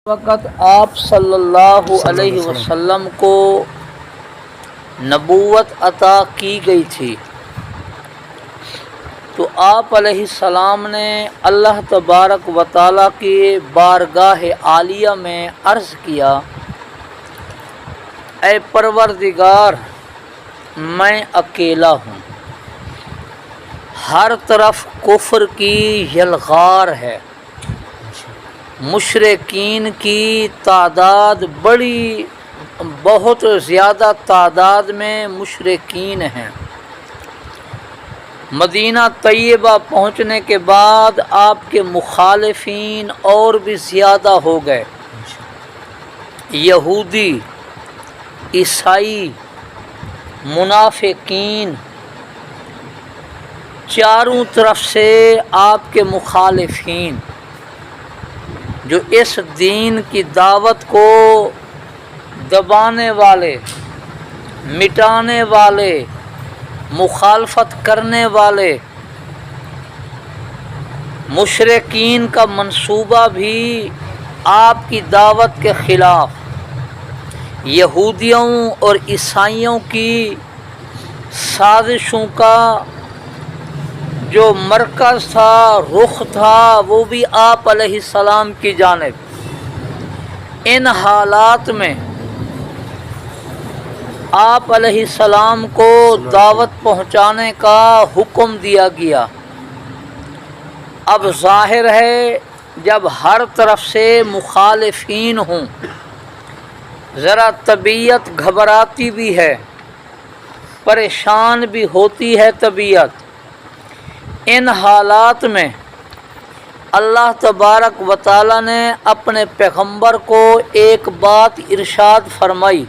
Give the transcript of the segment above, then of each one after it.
وقت آپ صلی اللہ علیہ وسلم کو نبوت عطا کی گئی تھی تو آپ علیہ السلام نے اللہ تبارک و تعالیٰ کی بارگاہ عالیہ میں عرض کیا، اے پروردگار، میں اکیلا ہوں، ہر طرف کفر کی یلغار ہے، مشرکین کی تعداد بہت زیادہ تعداد میں مشرکین ہیں۔ مدینہ طیبہ پہنچنے کے بعد آپ کے مخالفین اور بھی زیادہ ہو گئے، یہودی، عیسائی، منافقین، چاروں طرف سے آپ کے مخالفین جو اس دین کی دعوت کو دبانے والے، مٹانے والے، مخالفت کرنے والے، مشرکین کا منصوبہ بھی آپ کی دعوت کے خلاف، یہودیوں اور عیسائیوں کی سازشوں کا جو مرکز تھا، رخ تھا، وہ بھی آپ علیہ السلام کی جانب۔ ان حالات میں آپ علیہ السلام کو دعوت پہنچانے کا حکم دیا گیا۔ اب ظاہر ہے جب ہر طرف سے مخالفین ہوں، ذرا طبیعت گھبراتی بھی ہے، پریشان بھی ہوتی ہے طبیعت۔ ان حالات میں اللہ تبارک و تعالی نے اپنے پیغمبر کو ایک بات ارشاد فرمائی،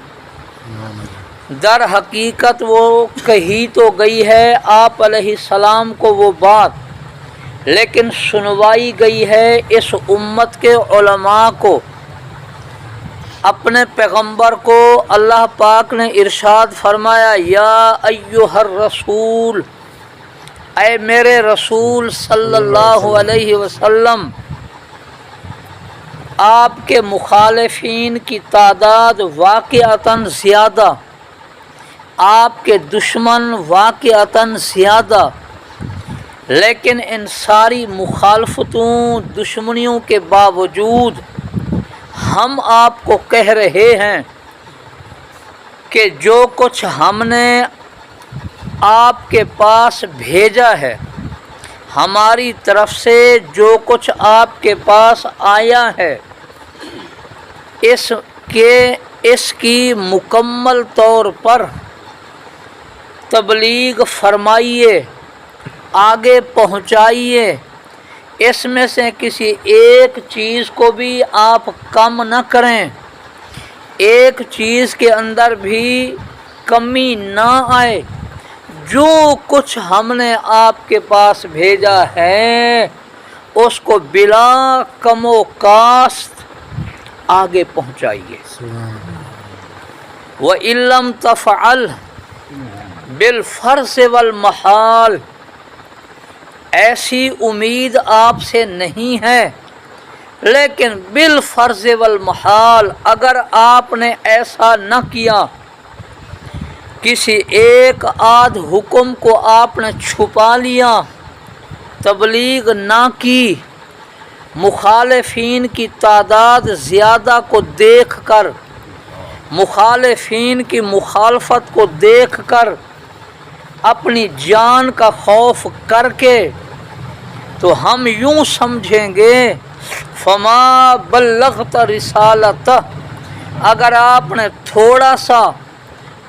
در حقیقت وہ کہی تو گئی ہے آپ علیہ السلام کو وہ بات، لیکن سنوائی گئی ہے اس امت کے علماء کو۔ اپنے پیغمبر کو اللہ پاک نے ارشاد فرمایا، یا ایھا الرسول، اے میرے رسول صلی اللہ علیہ وسلم، آپ کے مخالفین کی تعداد واقعتاً زیادہ، آپ کے دشمن واقعتاً زیادہ، لیکن ان ساری مخالفتوں، دشمنیوں کے باوجود ہم آپ کو کہہ رہے ہیں کہ جو کچھ ہم نے آپ کے پاس بھیجا ہے، ہماری طرف سے جو کچھ آپ کے پاس آیا ہے، اس کی مکمل طور پر تبلیغ فرمائیے، آگے پہنچائیے، اس میں سے کسی ایک چیز کو بھی آپ کم نہ کریں، ایک چیز کے اندر بھی کمی نہ آئے۔ جو کچھ ہم نے آپ کے پاس بھیجا ہے اس کو بلا کم و کاست آگے پہنچائیے۔ وَإِن لَّمْ تَفْعَلْ بِالْفَرْضِ وَالْمَحَالِ، ایسی امید آپ سے نہیں ہے، لیکن بالفرض والمحال، اگر آپ نے ایسا نہ کیا، کسی ایک آدھ حکم کو آپ نے چھپا لیا، تبلیغ نہ کی، مخالفین کی تعداد زیادہ کو دیکھ کر، مخالفین کی مخالفت کو دیکھ کر، اپنی جان کا خوف کر کے، تو ہم یوں سمجھیں گے فما بلغت رسالتہ، اگر آپ نے تھوڑا سا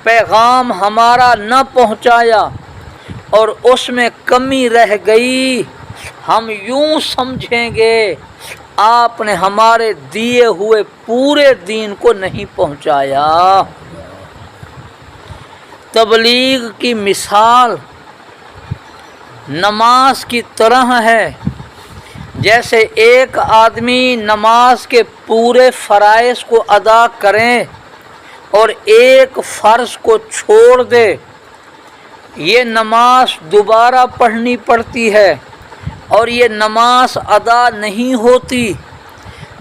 پیغام ہمارا نہ پہنچایا اور اس میں کمی رہ گئی، ہم یوں سمجھیں گے آپ نے ہمارے دیے ہوئے پورے دین کو نہیں پہنچایا۔ تبلیغ کی مثال نماز کی طرح ہے، جیسے ایک آدمی نماز کے پورے فرائض کو ادا کریں اور ایک فرض کو چھوڑ دے، یہ نماز دوبارہ پڑھنی پڑتی ہے اور یہ نماز ادا نہیں ہوتی۔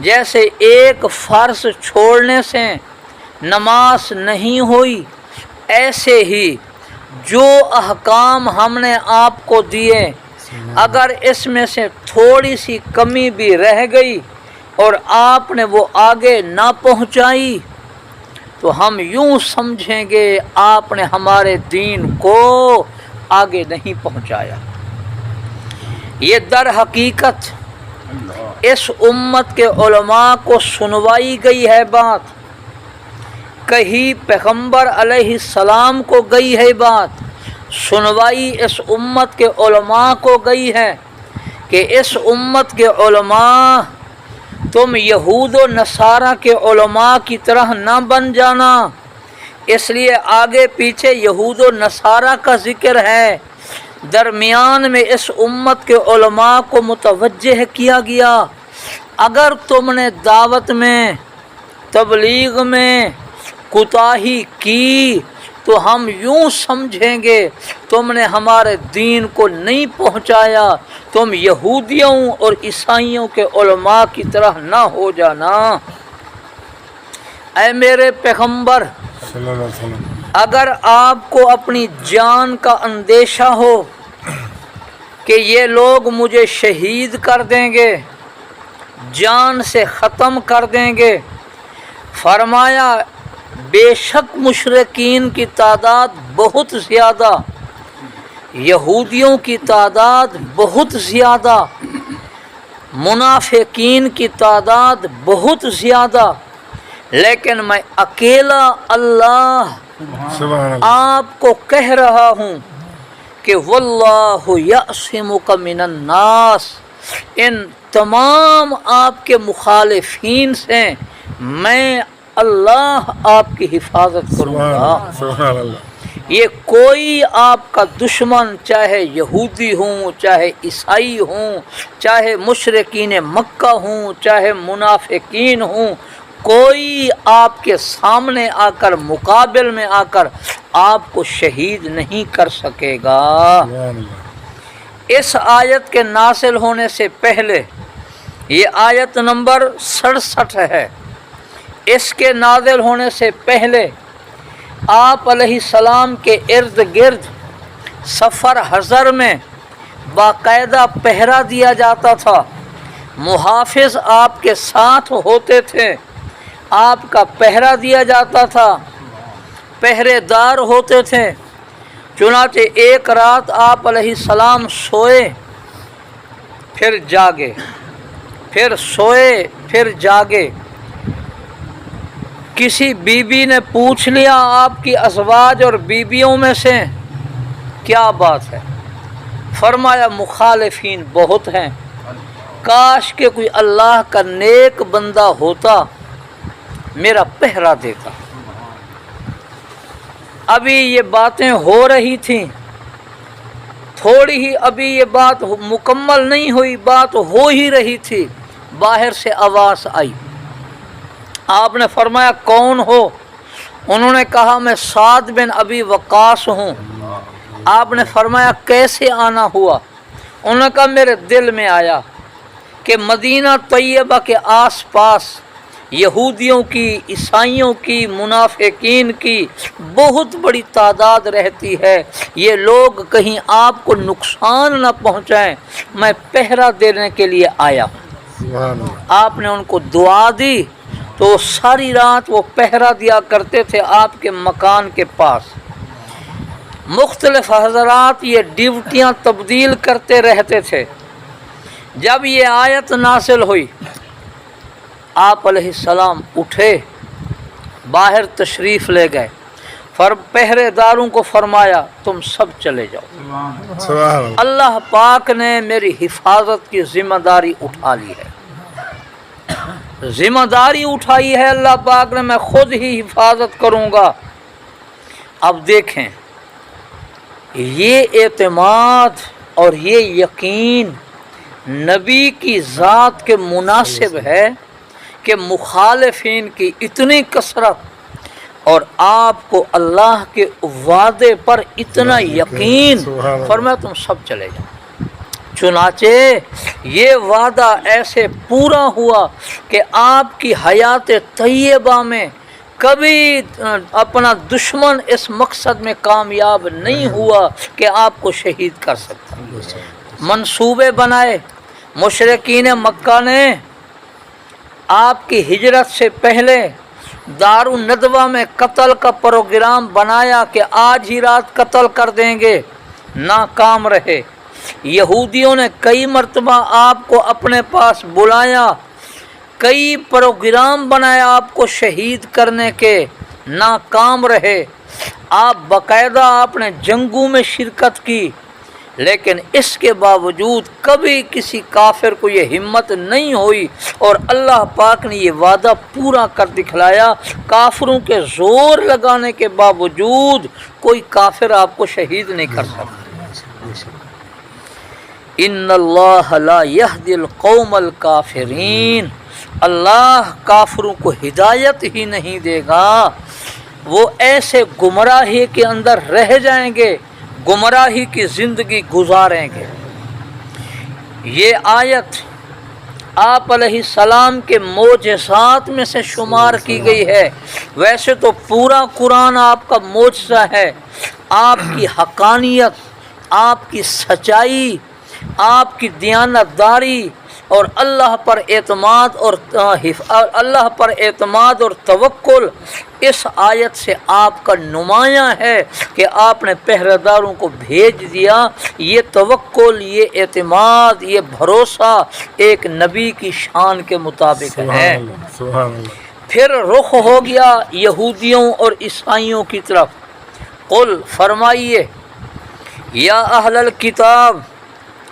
جیسے ایک فرض چھوڑنے سے نماز نہیں ہوئی، ایسے ہی جو احکام ہم نے آپ کو دیے اگر اس میں سے تھوڑی سی کمی بھی رہ گئی اور آپ نے وہ آگے نہ پہنچائی تو ہم یوں سمجھیں گے آپ نے ہمارے دین کو آگے نہیں پہنچایا۔ یہ در حقیقت اس امت کے علماء کو سنوائی گئی ہے بات، کہیں پیغمبر علیہ السلام کو گئی ہے بات، سنوائی اس امت کے علماء کو گئی ہے کہ اس امت کے علماء تم یہود و نصارہ کے علماء کی طرح نہ بن جانا، اس لیے آگے پیچھے یہود و نصارہ کا ذکر ہے، درمیان میں اس امت کے علماء کو متوجہ کیا گیا۔ اگر تم نے دعوت میں تبلیغ میں کوتاہی کی تو ہم یوں سمجھیں گے تم نے ہمارے دین کو نہیں پہنچایا، تم یہودیوں اور عیسائیوں کے علماء کی طرح نہ ہو جانا۔ اے میرے پیغمبر صلی اللہ علیہ وسلم، اگر آپ کو اپنی جان کا اندیشہ ہو کہ یہ لوگ مجھے شہید کر دیں گے، جان سے ختم کر دیں گے، فرمایا بے شک مشرکین کی تعداد بہت زیادہ، یہودیوں کی تعداد بہت زیادہ، منافقین کی تعداد بہت زیادہ، لیکن میں اکیلا اللہ سبحان اللہ، آپ کو کہہ رہا ہوں کہ واللہ یعصمک من الناس، ان تمام آپ کے مخالفین سے میں اللہ آپ کی حفاظت کروں گا۔ سبحان اللہ، یہ کوئی آپ کا دشمن، چاہے یہودی ہوں، چاہے عیسائی ہوں، چاہے مشرکین مکہ ہوں، چاہے منافقین ہوں، کوئی آپ کے سامنے آ کر مقابل میں آ کر آپ کو شہید نہیں کر سکے گا۔ سبحان اللہ، اس آیت کے نازل ہونے سے پہلے، یہ آیت نمبر 67 ہے، اس کے نازل ہونے سے پہلے آپ علیہ السلام کے ارد گرد سفر حضر میں باقاعدہ پہرا دیا جاتا تھا، محافظ آپ کے ساتھ ہوتے تھے، آپ کا پہرا دیا جاتا تھا، پہرے دار ہوتے تھے۔ چنانچہ ایک رات آپ علیہ السلام سوئے پھر جاگے، پھر سوئے پھر جاگے، کسی بی بی نے پوچھ لیا آپ کی ازواج اور بیویوں میں سے کیا بات ہے، فرمایا مخالفین بہت ہیں، کاش کہ کوئی اللہ کا نیک بندہ ہوتا میرا پہرا دیتا۔ ابھی یہ باتیں ہو رہی تھیں، تھوڑی ہی ابھی یہ بات مکمل نہیں ہوئی، بات ہو ہی رہی تھی، باہر سے آواز آئی، آپ نے فرمایا کون ہو؟ انہوں نے کہا میں سعد بن ابی وقاص ہوں۔ آپ نے فرمایا کیسے آنا ہوا؟ انہوں نے کہا میرے دل میں آیا کہ مدینہ طیبہ کے آس پاس یہودیوں کی، عیسائیوں کی، منافقین کی بہت بڑی تعداد رہتی ہے، یہ لوگ کہیں آپ کو نقصان نہ پہنچائیں، میں پہرا دینے کے لیے آیا ہوں۔ سبحان اللہ، آپ نے ان کو دعا دی تو ساری رات وہ پہرا دیا کرتے تھے آپ کے مکان کے پاس۔ مختلف حضرات یہ ڈیوٹیاں تبدیل کرتے رہتے تھے۔ جب یہ آیت نازل ہوئی آپ علیہ السلام اٹھے، باہر تشریف لے گئے، پہرے داروں کو فرمایا تم سب چلے جاؤ، سبحان اللہ، اللہ پاک نے میری حفاظت کی ذمہ داری اٹھا لی ہے، ذمہ داری اٹھائی ہے اللہ پاک نے، میں خود ہی حفاظت کروں گا۔ اب دیکھیں یہ اعتماد اور یہ یقین نبی کی ذات کے مناسب ہے کہ مخالفین کی اتنی کثرت اور آپ کو اللہ کے وعدے پر اتنا یقین، فرمایا تم سب چلے جاؤ۔ چنانچہ یہ وعدہ ایسے پورا ہوا کہ آپ کی حیات طیبہ میں کبھی اپنا دشمن اس مقصد میں کامیاب نہیں ہوا کہ آپ کو شہید کر سکتا۔ منصوبے بنائے مشرکین مکہ نے آپ کی ہجرت سے پہلے دار الندوہ میں قتل کا پروگرام بنایا کہ آج ہی رات قتل کر دیں گے، ناکام رہے۔ یہودیوں نے کئی مرتبہ آپ کو اپنے پاس بلایا، کئی پروگرام بنائے آپ کو شہید کرنے کے، ناکام رہے۔ آپ باقاعدہ آپ نے جنگوں میں شرکت کی، لیکن اس کے باوجود کبھی کسی کافر کو یہ ہمت نہیں ہوئی، اور اللہ پاک نے یہ وعدہ پورا کر دکھلایا۔ کافروں کے زور لگانے کے باوجود کوئی کافر آپ کو شہید نہیں کر سکتا۔ ان اللہ لا یہدی القوم الکافرین، اللہ کافروں کو ہدایت ہی نہیں دے گا، وہ ایسے گمراہی کے اندر رہ جائیں گے، گمراہی کی زندگی گزاریں گے۔ یہ آیت آپ علیہ السلام کے معجزات میں سے شمار کی گئی ہے۔ ویسے تو پورا قرآن آپ کا معجزہ ہے، آپ کی حقانیت، آپ کی سچائی، آپ کی دیانتداری اور اللہ پر اعتماد اور توکل اس آیت سے آپ کا نمایاں ہے کہ آپ نے پہرے داروں کو بھیج دیا۔ یہ توکل، یہ اعتماد، یہ بھروسہ ایک نبی کی شان کے مطابق ہے۔ سبحان اللہ۔ پھر رخ ہو گیا یہودیوں اور عیسائیوں کی طرف۔ قل فرمائیے، یا اہل الکتاب،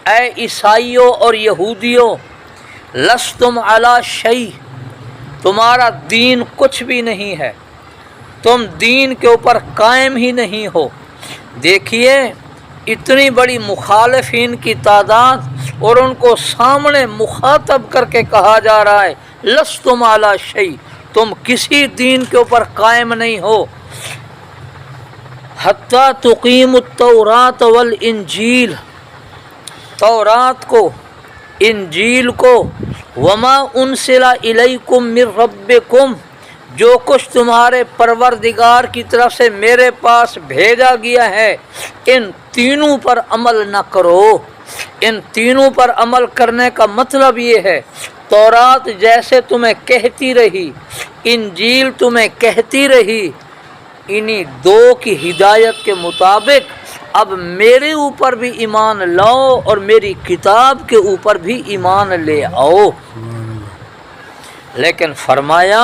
اے عیسائیوں اور یہودیوں، لستم علی شیء، تمہارا دین کچھ بھی نہیں ہے، تم دین کے اوپر قائم ہی نہیں ہو۔ دیکھیے اتنی بڑی مخالفین کی تعداد، اور ان کو سامنے مخاطب کر کے کہا جا رہا ہے لستم علی شیء، تم کسی دین کے اوپر قائم نہیں ہو۔ حتی تقیم التوراۃ والانجیل، تورات کو، انجیل کو، وما انزل الیکم من ربکم، جو کچھ تمہارے پروردگار کی طرف سے میرے پاس بھیجا گیا ہے، ان تینوں پر عمل نہ کرو۔ ان تینوں پر عمل کرنے کا مطلب یہ ہے، تورات جیسے تمہیں کہتی رہی، انجیل تمہیں کہتی رہی، انہی دو کی ہدایت کے مطابق اب میرے اوپر بھی ایمان لاؤ اور میری کتاب کے اوپر بھی ایمان لے آؤ۔ لیکن فرمایا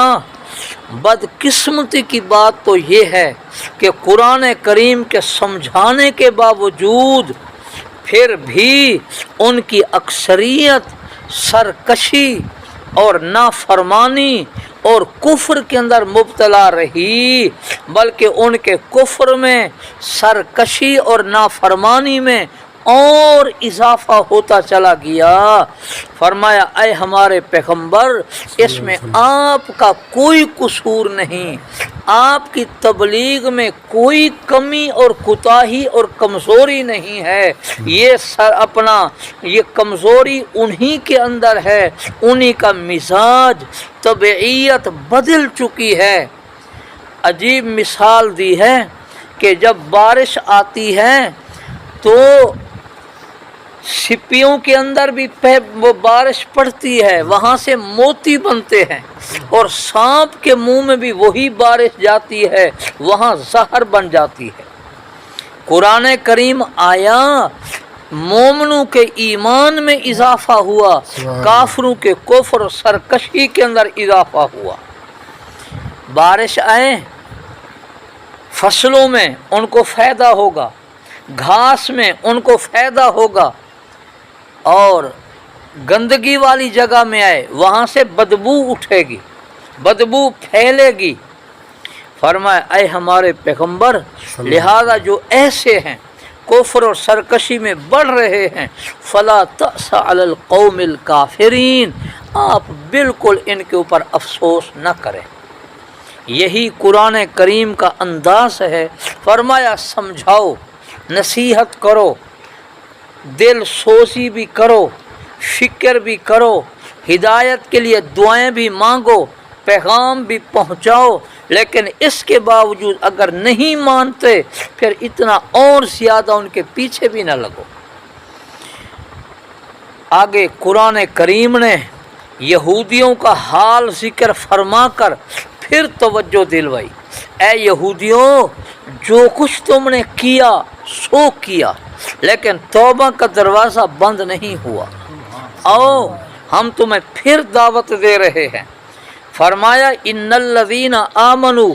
بدقسمتی کی بات تو یہ ہے کہ قرآن کریم کے سمجھانے کے باوجود پھر بھی ان کی اکثریت سرکشی اور نافرمانی اور کفر کے اندر مبتلا رہی، بلکہ ان کے کفر میں، سرکشی اور نافرمانی میں اور اضافہ ہوتا چلا گیا۔ فرمایا اے ہمارے پیغمبر، اس میں آپ کا کوئی قصور نہیں، آپ کی تبلیغ میں کوئی کمی اور کوتاہی اور کمزوری نہیں ہے۔ یہ کمزوری انہی کے اندر ہے، انہی کا مزاج، طبعیت بدل چکی ہے۔ عجیب مثال دی ہے کہ جب بارش آتی ہے تو سپیوں کے اندر بھی وہ بارش پڑتی ہے، وہاں سے موتی بنتے ہیں، اور سانپ کے منہ میں بھی وہی بارش جاتی ہے، وہاں زہر بن جاتی ہے۔ قرآن کریم آیا، مومنوں کے ایمان میں اضافہ ہوا، کافروں کے کفر و سرکشی کے اندر اضافہ ہوا۔ بارش آئے، فصلوں میں ان کو فائدہ ہوگا، گھاس میں ان کو فائدہ ہوگا، اور گندگی والی جگہ میں آئے وہاں سے بدبو اٹھے گی، بدبو پھیلے گی۔ فرمایا اے ہمارے پیغمبر، لہذا جو ایسے ہیں کفر اور سرکشی میں بڑھ رہے ہیں، فلا تأس علی القوم الکافرین، آپ بالکل ان کے اوپر افسوس نہ کریں۔ یہی قرآن کریم کا انداز ہے۔ فرمایا سمجھاؤ، نصیحت کرو، دل سوزی بھی کرو، فکر بھی کرو، ہدایت کے لیے دعائیں بھی مانگو، پیغام بھی پہنچاؤ، لیکن اس کے باوجود اگر نہیں مانتے پھر اتنا اور زیادہ ان کے پیچھے بھی نہ لگو۔ آگے قرآن کریم نے یہودیوں کا حال ذکر فرما کر پھر توجہ دلوائی، اے یہودیوں، جو کچھ تم نے کیا سو کیا، لیکن توبہ کا دروازہ بند نہیں ہوا، آؤ ہم تمہیں پھر دعوت دے رہے ہیں۔ فرمایا ان الذین آمنوا،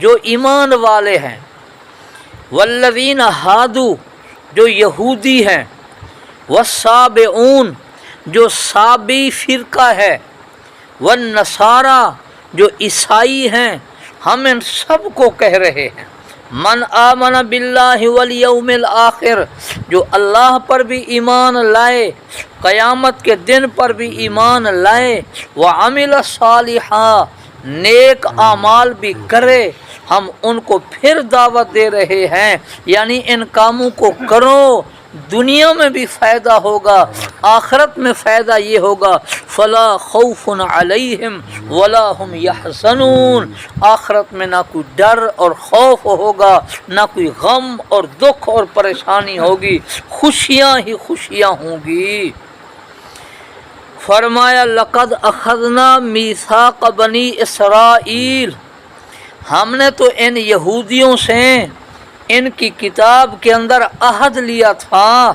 جو ایمان والے ہیں، والذین ہادو، جو یہودی ہیں، والسابعون، جو سابی فرقہ ہے، والنصارى، جو عیسائی ہیں، ہم ان سب کو کہہ رہے ہیں، من آمن باللہ والیوم الآخر، جو اللہ پر بھی ایمان لائے، قیامت کے دن پر بھی ایمان لائے، وعمل صالحا، نیک اعمال بھی کرے، ہم ان کو پھر دعوت دے رہے ہیں، یعنی ان کاموں کو کرو، دنیا میں بھی فائدہ ہوگا، آخرت میں فائدہ یہ ہوگا، فلا خوف علیہم ولا هم یحزنون، آخرت میں نہ کوئی ڈر اور خوف ہوگا، نہ کوئی غم اور دکھ اور پریشانی ہوگی، خوشیاں ہی خوشیاں ہوں گی۔ فرمایا لقد اخذنا میثاق بنی اسرائیل، ہم نے تو ان یہودیوں سے ان کی کتاب کے اندر عہد لیا تھا،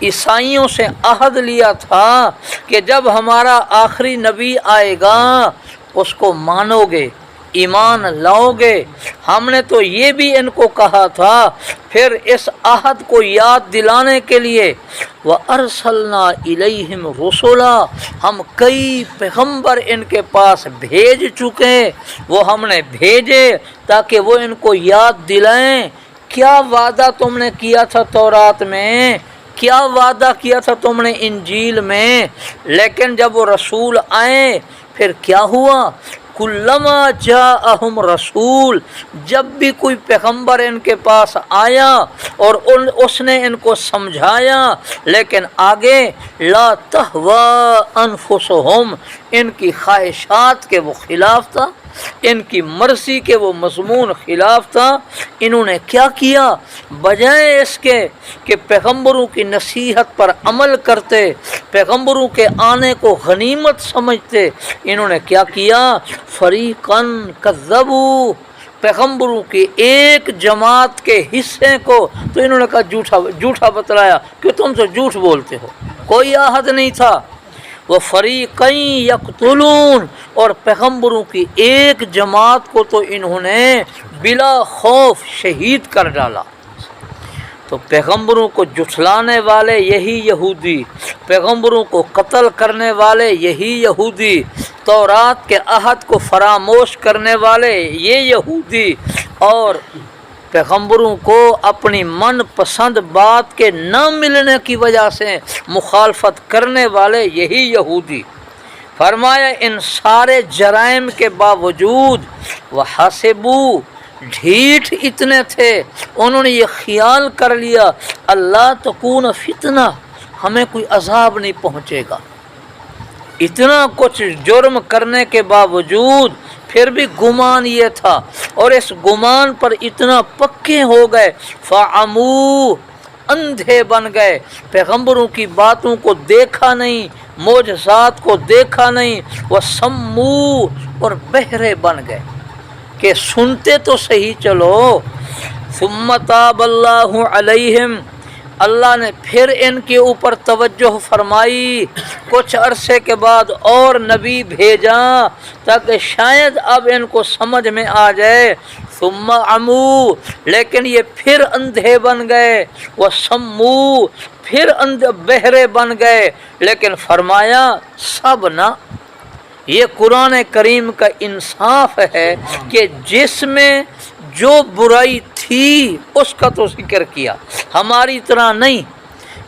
عیسائیوں سے عہد لیا تھا کہ جب ہمارا آخری نبی آئے گا اس کو مانو گے، ایمان لاؤ گے، ہم نے تو یہ بھی ان کو کہا تھا۔ پھر اس عہد کو یاد دلانے کے لیے وَأَرْسَلْنَا إِلَيْهِمْ رُسُلًا، ہم کئی پیغمبر ان کے پاس بھیج چکے، وہ ہم نے بھیجے تاکہ وہ ان کو یاد دلائیں، کیا وعدہ تم نے کیا تھا تورات میں، کیا وعدہ کیا تھا تم نے انجیل میں، لیکن جب وہ رسول آئے پھر کیا ہوا، کلما جاءہم رسول، جب بھی کوئی پیغمبر ان کے پاس آیا اور اس نے ان کو سمجھایا، لیکن آگے لا تہوی انفسہم، ان کی خواہشات کے وہ خلاف تھا، ان کی مرضی کے وہ مضمون خلاف تھا، انہوں نے کیا کیا، بجائے اس کے کہ پیغمبروں کی نصیحت پر عمل کرتے، پیغمبروں کے آنے کو غنیمت سمجھتے، انہوں نے کیا کیا، فریقاً کذبوا، پیغمبروں کی ایک جماعت کے حصے کو تو انہوں نے کہا جھوٹا بتلایا کہ تم تو جھوٹ بولتے ہو، کوئی عہد نہیں تھا، وہ فریقین یقتلون، اور پیغمبروں کی ایک جماعت کو تو انہوں نے بلا خوف شہید کر ڈالا۔ تو پیغمبروں کو جھٹلانے والے یہی یہودی، پیغمبروں کو قتل کرنے والے یہی یہودی، تورات کے عہد کو فراموش کرنے والے یہ یہودی، اور پیغمبروں کو اپنی من پسند بات کے نہ ملنے کی وجہ سے مخالفت کرنے والے یہی یہودی۔ فرمایا ان سارے جرائم کے باوجود وحسبوا، ڈھیٹ اتنے تھے، انہوں نے یہ خیال کر لیا اللہ تکون فتنہ، ہمیں کوئی عذاب نہیں پہنچے گا، اتنا کچھ جرم کرنے کے باوجود پھر بھی گمان یہ تھا، اور اس گمان پر اتنا پکے ہو گئے، فعمو، اندھے بن گئے، پیغمبروں کی باتوں کو دیکھا نہیں، معجزات کو دیکھا نہیں، وسمو، اور بہرے بن گئے کہ سنتے تو صحیح چلو۔ ثم تاب اللہ علیہم، اللہ نے پھر ان کے اوپر توجہ فرمائی، کچھ عرصے کے بعد اور نبی بھیجا تاکہ شاید اب ان کو سمجھ میں آ جائے، ثم عمو، لیکن یہ پھر اندھے بن گئے، وسمو، پھر بہرے بن گئے، لیکن فرمایا سب نہ، یہ قرآن کریم کا انصاف ہے کہ جس میں جو برائی تھی اس کا تو ذکر کیا، ہماری طرح نہیں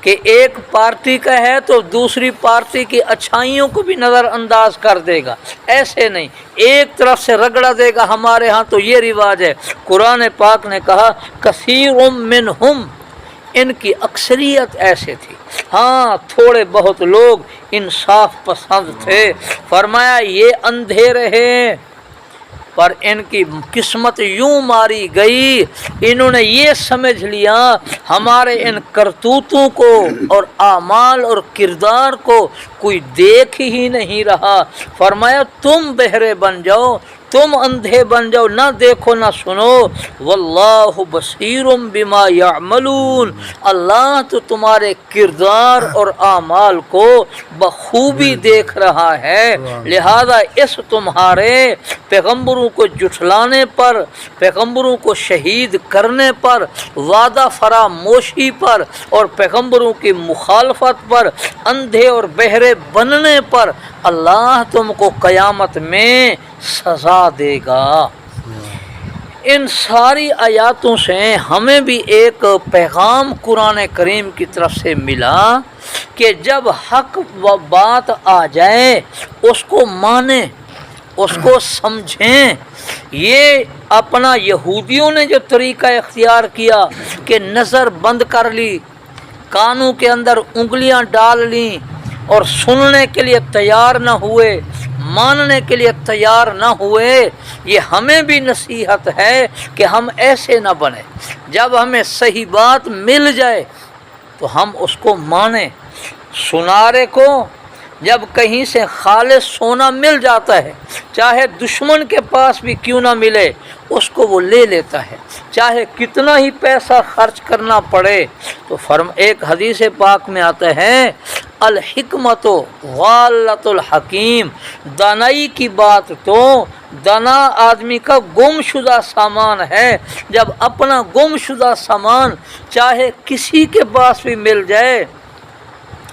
کہ ایک پارٹی کا ہے تو دوسری پارٹی کی اچھائیوں کو بھی نظر انداز کر دے گا، ایسے نہیں، ایک طرف سے رگڑا دے گا، ہمارے ہاں تو یہ رواج ہے۔ قرآن پاک نے کہا کثیر منہم، ان کی اکثریت ایسے تھی، ہاں تھوڑے بہت لوگ انصاف پسند تھے۔ فرمایا یہ اندھے رہے پر ان کی قسمت یوں ماری گئی، انہوں نے یہ سمجھ لیا ہمارے ان کرتوتوں کو اور اعمال اور کردار کو کوئی دیکھ ہی نہیں رہا۔ فرمایا تم بہرے بن جاؤ، تم اندھے بن جاؤ، نہ دیکھو نہ سنو، واللہ بصیر بما یعملون، اللہ تو تمہارے کردار اور اعمال کو بخوبی دیکھ رہا ہے۔ لہذا اس تمہارے پیغمبروں کو جھٹلانے پر، پیغمبروں کو شہید کرنے پر، وعدہ فراموشی پر اور پیغمبروں کی مخالفت پر، اندھے اور بہرے بننے پر اللہ تم کو قیامت میں سزا دے گا۔ ان ساری آیاتوں سے ہمیں بھی ایک پیغام قرآن کریم کی طرف سے ملا کہ جب حق و بات آ جائے اس کو مانیں، اس کو سمجھیں۔ یہ اپنا یہودیوں نے جو طریقہ اختیار کیا کہ نظر بند کر لی، کانوں کے اندر انگلیاں ڈال لیں اور سننے کے لیے تیار نہ ہوئے، ماننے کے لیے تیار نہ ہوئے، یہ ہمیں بھی نصیحت ہے کہ ہم ایسے نہ بنیں۔ جب ہمیں صحیح بات مل جائے تو ہم اس کو مانیں۔ سنارے کو جب کہیں سے خالص سونا مل جاتا ہے، چاہے دشمن کے پاس بھی کیوں نہ ملے، اس کو وہ لے لیتا ہے، چاہے کتنا ہی پیسہ خرچ کرنا پڑے۔ تو ایک حدیث پاک میں آتا ہے الحکمت غالۃ الحکیم، دانائی کی بات تو دانا آدمی کا گم شدہ سامان ہے۔ جب اپنا گم شدہ سامان چاہے کسی کے پاس بھی مل جائے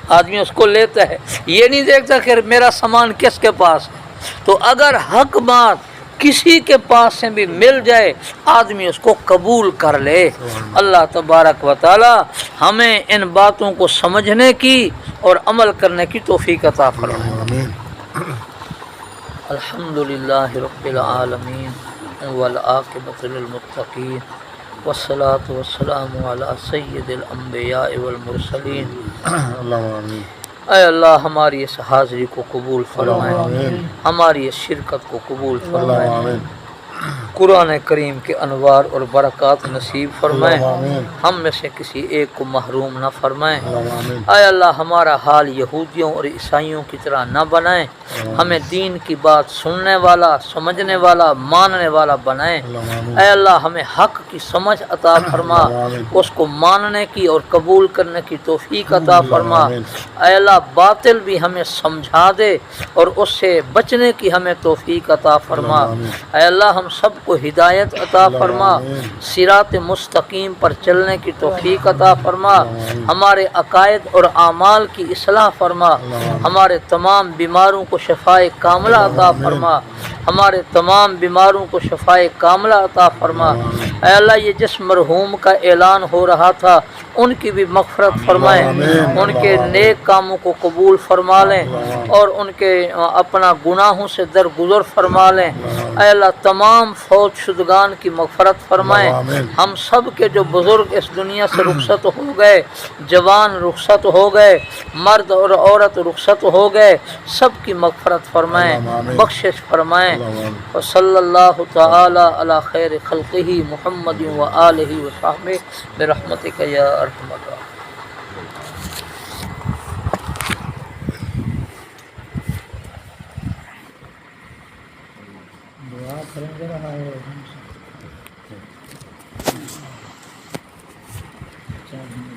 آدمی اس کو لیتا ہے، یہ نہیں دیکھتا کہ میرا سامان کس کے پاس ہے۔ تو اگر حق بات کسی کے پاس سے بھی مل جائے آدمی اس کو قبول کر لے۔ اللہ تبارک و تعالی ہمیں ان باتوں کو سمجھنے کی اور عمل کرنے کی توفیق عطا فرمائے۔ الحمدللہ رب العالمین والعاقبۃ للمتقین والصلاة والسلام علی سید الانبیاء والمرسلین۔ اے اللہ ہماری اس حاضری کو قبول فرمائے، ہماری اس شرکت کو قبول فرمائے، قرآن کریم کے انوار اور برکات نصیب فرمائے، ہم میں سے کسی ایک کو محروم نہ فرمائے۔ اے اللہ ہمارا حال یہودیوں اور عیسائیوں کی طرح نہ بنائیں، ہمیں دین کی بات سننے والا، سمجھنے والا، ماننے والا بنائیں۔ اے اللہ ہمیں حق کی سمجھ عطا فرما، اس کو ماننے کی اور قبول کرنے کی توفیق عطا فرما۔ اے اللہ باطل بھی ہمیں سمجھا دے اور اس سے بچنے کی ہمیں توفیق عطا فرما۔ اے اللہ ہم سب کو ہدایت عطا فرما، صراط مستقیم پر چلنے کی توفیق عطا فرما، ہمارے عقائد اور اعمال کی اصلاح فرما، ہمارے تمام بیماروں کو شفائے کاملہ عطا فرما، ہمارے تمام بیماروں کو شفائے کاملہ عطا فرما۔ اے اللہ یہ جس مرحوم کا اعلان ہو رہا تھا ان کی بھی مغفرت فرمائیں، ان کے نیک کاموں کو قبول فرما لیں اور ان کے اپنا گناہوں سے درگزر فرما لیں۔ اے اللہ تمام فوت شدگان کی مغفرت فرمائیں، ہم سب کے جو بزرگ اس دنیا سے رخصت ہو گئے، جوان رخصت ہو گئے، مرد اور عورت رخصت ہو گئے، سب کی مغفرت فرمائیں، بخشش فرمائیں۔ وصلی اللہ تعالی علی خیر خلقہ محمد و آلہ و صحبہ برحمتک یا ارحم الراحمین۔ دعا کریں گے ہمارے چار